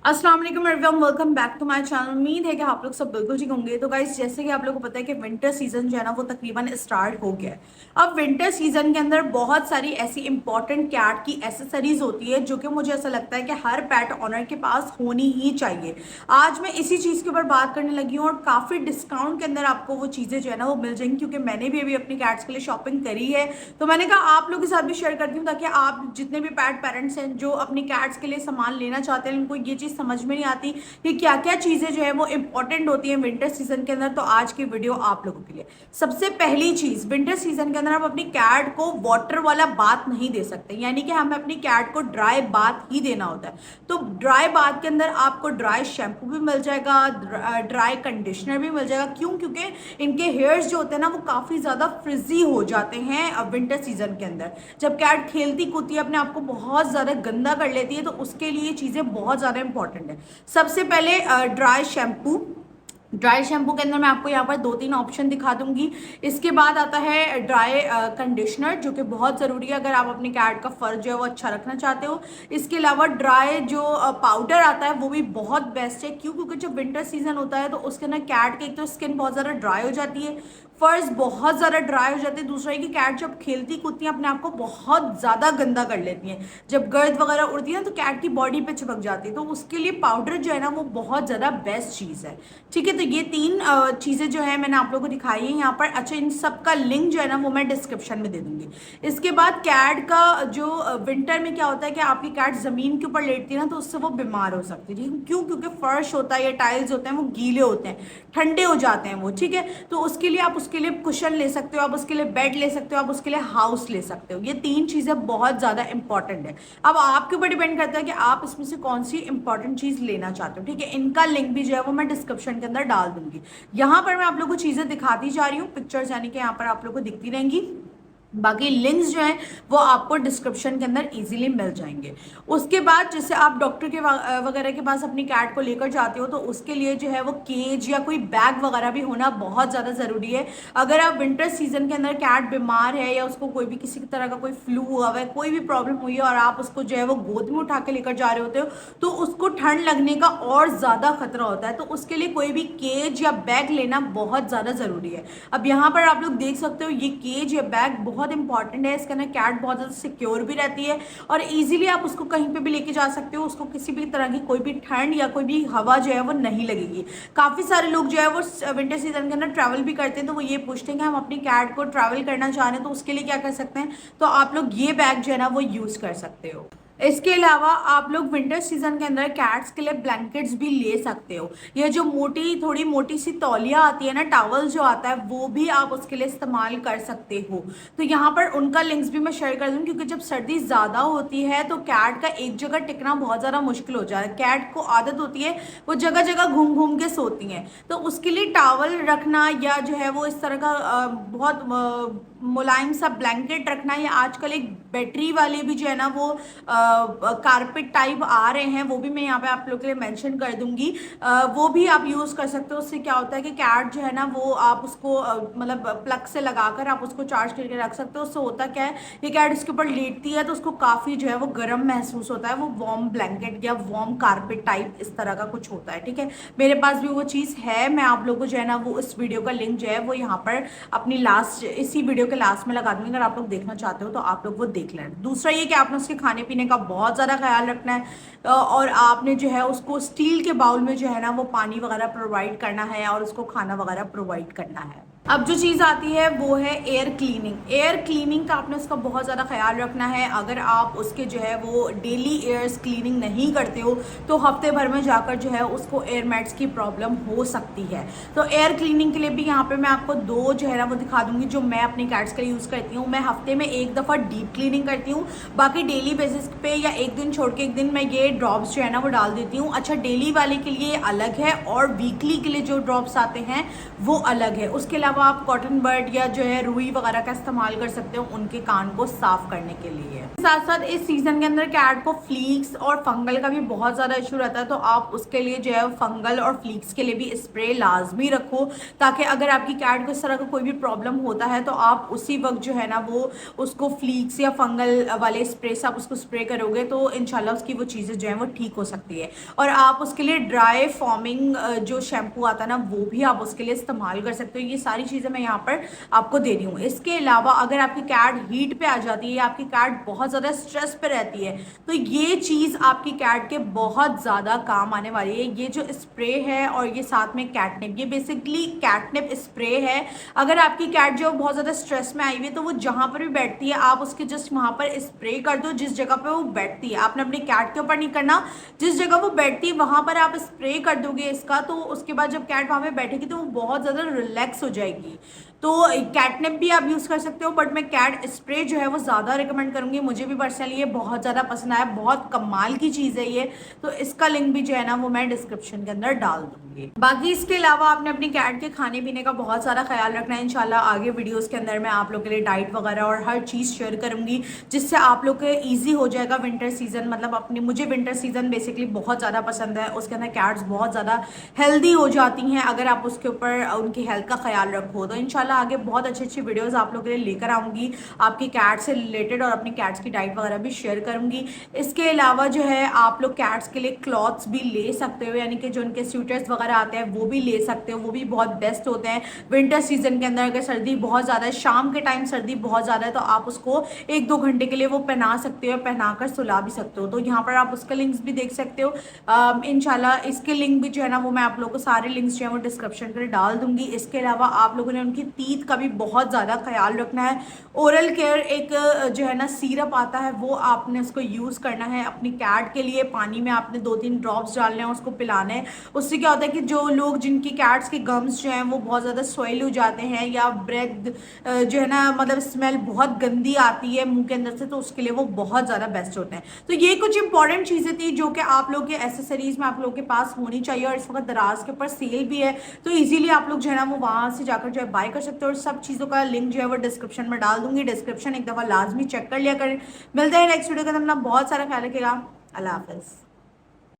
अस्सलाम वालेकुम everyone, welcome back to my channel. उम्मीद है कि आप लोग सब बिल्कुल ठीक होंगे। तो गाइस, जैसे कि आप लोगों को पता है कि विंटर सीजन जो है ना वो तकरीबन स्टार्ट हो गया है। अब विंटर सीजन के अंदर बहुत सारी ऐसी इंपॉर्टेंट कैट की एसेसरीज होती है जो कि मुझे ऐसा लगता है कि हर पेट ऑनर के पास होनी ही चाहिए। आज मैं इसी चीज़ के ऊपर बात करने लगी हूँ और काफ़ी डिस्काउंट के अंदर आपको वो चीज़ें जो है ना वो मिल जाएंगी, क्योंकि मैंने भी अभी अपनी कैट्स के लिए शॉपिंग करी है। तो मैंने कहा आप लोगों के साथ भी शेयर करती हूँ, ताकि आप जितने भी पेट पेरेंट्स हैं जो अपनी कैट्स के लिए सामान लेना चाहते हैं, उनको ये चीज़ समझ में नहीं आती कि क्या क्या चीजें जो है वो इंपॉर्टेंट होती है विंटर सीजन के अंदर। तो आज की वीडियो आप लोगों के लिए। सबसे पहली चीज, विंटर सीजन के अंदर आप अपनी कैट को वाटर वाला बाथ नहीं दे सकते, यानी कि हमें अपनी कैट को ड्राई बाथ ही देना होता है। तो ड्राई बाथ के अंदर आपको ड्राई शैम्पू भी मिल जाएगा, ड्राई कंडीशनर भी मिल जाएगा। क्यों? क्योंकि इनके हेयर्स जो होते हैं ना वो काफी ज्यादा फ्रिजी हो जाते हैं विंटर सीजन के अंदर। जब कैट खेलती कूदती है, अपने आप को बहुत ज्यादा गंदा कर लेती है, तो उसके लिए चीजें बहुत ज्यादा इंपॉर्टेंट है। सबसे पहले ड्राई शैम्पू। ड्राई शैम्पू के अंदर मैं आपको यहाँ पर 2-3 ऑप्शन दिखा दूंगी। इसके बाद आता है ड्राई कंडीशनर, जो कि बहुत ज़रूरी है अगर आप अपनी कैट का फर जो है वो अच्छा रखना चाहते हो। इसके अलावा ड्राई जो पाउडर आता है वो भी बहुत बेस्ट है। क्यों? क्योंकि जब विंटर सीजन होता है तो उसके अंदर कैट की एक तो स्किन बहुत ज़्यादा ड्राई हो जाती है, फर्स बहुत ज़्यादा ड्राई हो जाते हैं। दूसरा है कि कैट जब खेलती कूदती है अपने आप को बहुत ज़्यादा गंदा कर लेती हैं। जब गर्द वगैरह उड़ती है ना तो कैट की बॉडी पे चिपक जाती है, तो उसके लिए पाउडर जो है ना वो बहुत ज़्यादा बेस्ट चीज़ है। ठीक है, तो ये 3 चीज़ें जो है मैंने आप लोगों को दिखाई है यहाँ पर। अच्छा, इन सब का लिंक जो है ना वो मैं डिस्क्रिप्शन में दे दूंगी। इसके बाद कैट का जो विंटर में क्या होता है कि आपकी कैट ज़मीन के ऊपर लेटती है ना तो उससे वो बीमार हो सकती है। ठीक, क्यों? क्योंकि फर्श होता है या टाइल्स होते हैं वो गीले होते हैं, ठंडे हो जाते हैं वो। ठीक है, तो उसके लिए आप उसके लिए कुशन ले सकते हो, आप उसके लिए बेड ले सकते हो, आप उसके लिए हाउस ले सकते हो। ये 3 चीज़ें बहुत ज़्यादा इंपॉर्टेंट है। अब आपके ऊपर डिपेंड करता है कि आप इसमें से कौन सी इंपॉर्टेंट चीज़ लेना चाहते हो। ठीक है, इनका लिंक भी जो है वो मैं डिस्क्रिप्शन के अंदर डाल दूंगी। यहाँ पर मैं आप लोगों को चीज़ें दिखाती जा रही हूँ, पिक्चर्स यानी कि यहाँ पर आप लोगों को दिखती रहेंगी। बाकी लिंक्स जो हैं वो आपको डिस्क्रिप्शन के अंदर इजीली मिल जाएंगे। उसके बाद जैसे आप डॉक्टर के वगैरह के पास अपनी कैट को लेकर जाते हो तो उसके लिए जो है वो केज या कोई बैग वगैरह भी होना बहुत ज़्यादा ज़रूरी है। अगर आप विंटर सीजन के अंदर कैट बीमार है या उसको कोई भी किसी तरह का कोई फ्लू हुआ है, कोई भी प्रॉब्लम हुई है और आप उसको जो है वो गोद में उठा के लेकर जा रहे होते हो, तो उसको ठंड लगने का और ज़्यादा खतरा होता है। तो उसके लिए कोई भी केज या बैग लेना बहुत ज़्यादा ज़रूरी है। अब यहाँ पर आप लोग देख सकते हो ये केज या बैग बहुत इंपॉर्टेंट है। इसके अंदर कैट बहुत ज़्यादा सिक्योर भी रहती है और इजीली आप उसको कहीं पे भी लेके जा सकते हो। उसको किसी भी तरह की कोई भी ठंड या कोई भी हवा जो है वो नहीं लगेगी। काफ़ी सारे लोग जो है वो विंटर सीजन के अंदर ट्रैवल भी करते हैं, तो वो ये पूछते हैं कि हम अपनी कैट को ट्रैवल करना चाह रहे हैं तो उसके लिए क्या कर सकते हैं। तो आप लोग ये बैग जो है ना वो यूज़ कर सकते हो। इसके अलावा आप लोग विंटर सीजन के अंदर कैट्स के लिए ब्लैंकेट्स भी ले सकते हो। ये जो मोटी थोड़ी मोटी सी तौलिया आती है ना, टॉवल जो आता है, वो भी आप उसके लिए इस्तेमाल कर सकते हो। तो यहाँ पर उनका लिंक्स भी मैं शेयर कर दूँ, क्योंकि जब सर्दी ज़्यादा होती है तो कैट का एक जगह टिकना बहुत ज़्यादा मुश्किल हो जाता है। कैट को आदत होती है वो जगह जगह घूम घूम के सोती हैं, तो उसके लिए टॉवल रखना या जो है वो इस तरह का बहुत मुलायम सा ब्लैंकेट रखना, या आजकल एक बैटरी वाले भी जो है ना वो कारपेट टाइप आ रहे हैं, वो भी मैं यहाँ पे आप लोग के लिए मेंशन कर दूंगी। वो भी आप यूज़ कर सकते हो। उससे क्या होता है कि कैट जो है ना वो आप उसको मतलब प्लग से लगाकर आप उसको चार्ज करके रख सकते हो। उससे होता क्या है, ये कैट उसके ऊपर लेटती है तो उसको काफ़ी जो है वो गर्म महसूस होता है। वो वार्म ब्लैंकेट या वार्म कारपेट टाइप इस तरह का कुछ होता है। ठीक है, मेरे पास भी वो चीज़ है। मैं आप लोगों को जो है ना वो इस वीडियो का लिंक जो है वो यहाँ पर अपनी लास्ट इसी वीडियो के लास्ट में लगा दूंगी। अगर आप लोग देखना चाहते हो तो आप लोग वो देख लें। दूसरा ये कि आपने उसके खाने पीने का बहुत ज़्यादा ख्याल रखना है, और आपने जो है उसको स्टील के बाउल में जो है ना वो पानी वगैरह प्रोवाइड करना है और उसको खाना वगैरह प्रोवाइड करना है। अब जो चीज़ आती है वो है एयर क्लीनिंग। एयर क्लीनिंग का आपने उसका बहुत ज़्यादा ख्याल रखना है। अगर आप उसके जो है वो डेली एयर्स क्लीनिंग नहीं करते हो तो हफ्ते भर में जाकर जो है उसको एयर मैट्स की प्रॉब्लम हो सकती है। तो एयर क्लीनिंग के लिए भी यहाँ पे मैं आपको 2 जो है ना वो दिखा दूंगी जो मैं अपनी कैट्स के लिए यूज़ करती हूँ। मैं हफ्ते में 1 दफ़ा डीप क्लीनिंग करती हूँ, बाकी डेली बेसिस पे या एक दिन छोड़ के एक दिन मैं ये ड्रॉप्स जो है ना वो डाल देती हूँ। अच्छा, डेली वाले के लिए अलग है और वीकली के लिए जो ड्रॉप्स आते हैं वो अलग है। उसके अलावा अलावा आप कॉटन बड या जो है रुई वगैरह का इस्तेमाल कर सकते हो उनके कान को साफ करने के लिए। साथ साथ इस सीजन के अंदर कैट को फ्लीक्स और फंगल का भी बहुत ज़्यादा इशू रहता है, तो आप उसके लिए जो है फंगल और फ्लीक्स के लिए भी स्प्रे लाजमी रखो, ताकि अगर आपकी कैट को इस तरह का कोई भी प्रॉब्लम होता है तो आप उसी वक्त जो है ना वो उसको फ्लीक्स या फंगल वाले स्प्रे से आप उसको स्प्रे करोगे तो इंशाल्लाह उसकी वो चीज़ें जो है वो ठीक हो सकती है। और आप उसके लिए ड्राई फॉर्मिंग जो शैम्पू आता है ना वो भी आप उसके लिए इस्तेमाल कर सकते हो। ये सारी चीज़ें मैं यहाँ पर आपको दे रही हूँ। इसके अलावा अगर आपकी कैट हीट पे आ जाती है या आपकी कैट बहुत ज़्यादा स्ट्रेस पे रहती है तो ये चीज़ आपकी कैट के बहुत ज़्यादा काम आने वाली है। ये जो स्प्रे है और ये साथ में कैटनिप, ये बेसिकली कैटनिप स्प्रे है। अगर आपकी कैट जो बहुत ज़्यादा स्ट्रेस में आई हुई है तो वो जहाँ पर भी बैठती है आप उसके जस्ट वहाँ पर स्प्रे कर दो, जिस जगह पे वो बैठती है। आपने अपनी कैट के ऊपर नहीं करना, जिस जगह वो बैठती है वहाँ पर आप स्प्रे कर दोगे इसका, तो उसके बाद जब कैट वहाँ पे बैठेगी तो वो बहुत ज़्यादा रिलैक्स हो जाएगी। तो कैटनिप भी आप यूज़ कर सकते हो, बट मैं कैट स्प्रे जो है वो ज़्यादा रिकमेंड करूँगी। मुझे भी पर्सनली ये बहुत ज़्यादा पसंद आया, बहुत कमाल की चीज़ है ये। तो इसका लिंक भी जो है ना वो मैं डिस्क्रिप्शन के अंदर डाल दूँगी। बाकी इसके अलावा आपने अपनी कैट के खाने पीने का बहुत सारा ख्याल रखना है। इंशाल्लाह आगे वीडियोज़ के अंदर मैं आप लोग के लिए डाइट वगैरह और हर चीज़ शेयर करूँगी, जिससे आप लोग के ईजी हो जाएगा विंटर सीजन। मतलब अपनी मुझे विंटर सीजन बेसिकली बहुत ज़्यादा पसंद है, उसके अंदर कैट्स बहुत ज़्यादा हेल्दी हो जाती हैं अगर आप उसके ऊपर उनकी हेल्थ का ख्याल रखो। तो इंशाल्लाह आगे बहुत अच्छी अच्छी वीडियोस आप लोगों के लिए लेकर आऊँगी, आपकी कैट से रिलेटेड, और अपनी कैट्स की डाइट वगैरह भी शेयर करूँगी। इसके अलावा जो है आप लोग कैट्स के लिए क्लॉथ्स भी ले सकते हो, यानी कि जो उनके स्वेटर्स वगैरह आते हैं वो भी ले सकते हो, वो भी बहुत बेस्ट होते हैं विंटर सीजन के अंदर। अगर सर्दी बहुत ज़्यादा है, शाम के टाइम सर्दी बहुत ज़्यादा है, तो आप उसको 1-2 घंटे के लिए वो पहना सकते हो, पहनाकर सुला भी सकते हो। तो यहाँ पर आप उसका लिंक्स भी देख सकते हो। इंशाल्लाह इसके लिंक भी जो है ना वो मैं आप लोगों को सारे लिंक्स जो है वो डिस्क्रिप्शन पर डाल दूंगी। इसके अलावा आप लोगों ने उनकी टीथ का भी बहुत ज़्यादा ख्याल रखना है। ओरल केयर एक जो है ना सीरप आता है, वो आपने उसको यूज़ करना है अपनी कैट के लिए। पानी में आपने 2-3 ड्रॉप्स डालने हैं, उसको पिलाना है। उससे क्या होता है कि जो लोग जिनकी कैट्स के गम्स जो हैं वो बहुत ज़्यादा स्वेल हो जाते हैं या ब्रेथ जो है ना मतलब स्मेल बहुत गंदी आती है मुंह के अंदर से, तो उसके लिए वो बहुत ज़्यादा बेस्ट होते हैं। तो ये कुछ इंपॉर्टेंट चीज़ें थी जो कि आप लोग के एसेसरीज में आप लोग के पास होनी चाहिए, और इस वक्त दराज के ऊपर सेल भी है तो इजीली आप लोग जो है ना वो वहाँ से जाकर जो है बाय कर सकते हो। और सब चीज़ों का लिंक जो है वो डिस्क्रिप्शन में डाल दूंगी। डिस्क्रिप्शन एक दफ़ा लाजमी चेक कर लिया करें। मिलते हैं नेक्स्ट वीडियो के अंदर। अपना बहुत सारा ख्याल रखिएगा। अल्लाह हाफिज़।